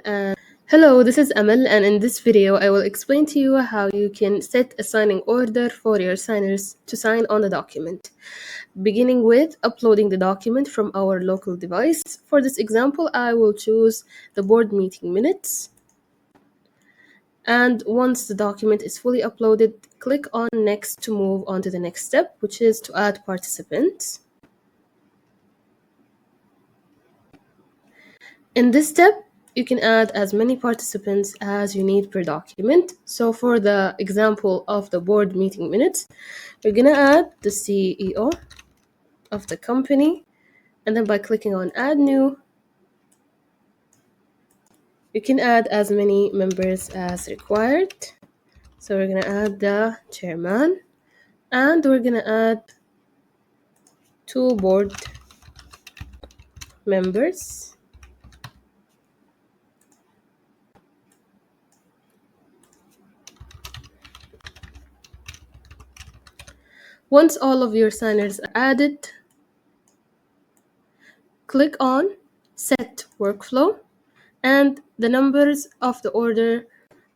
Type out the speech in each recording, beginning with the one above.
Hello, this is Amal, and in this video, I will explain to you how you can set a signing order for your signers to sign on the document. Beginning with uploading the document from our local device. For this example, I will choose the board meeting minutes. And once the document is fully uploaded, click on Next to move on to the next step, which is to add participants. In this step, you can add as many participants as you need per document. So for the example of the board meeting minutes, you're gonna add the CEO of the company, and then by clicking on Add New, you can add as many members as required. So we're gonna add the chairman, and we're gonna add 2 board members. Once all of your signers are added, click on Set Workflow, and the numbers of the order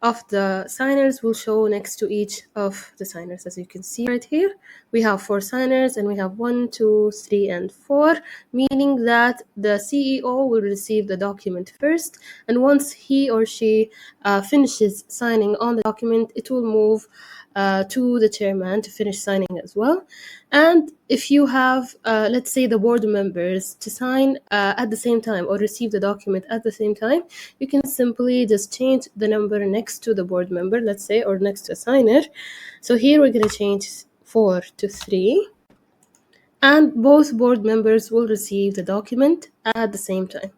of the signers will show next to each of the signers. As you can see right here, we have 4 signers and we have 1, 2, 3, and 4, meaning that the CEO will receive the document first, and once he or she finishes signing on the document, it will move to the chairman to finish signing as well. And if you have, let's say, the board members to sign at the same time or receive the document at the same time, you can simply just change the number next to the board member, let's say, or next to a signer. So here we're going to change 4 to 3. And both board members will receive the document at the same time.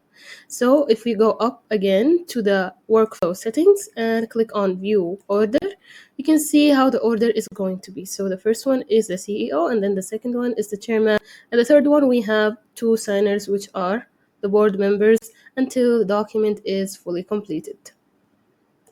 So if we go up again to the workflow settings and click on View Order, you can see how the order is going to be. So the first one is the CEO, and then the second one is the chairman, and the third one we have 2 signers, which are the board members, until the document is fully completed.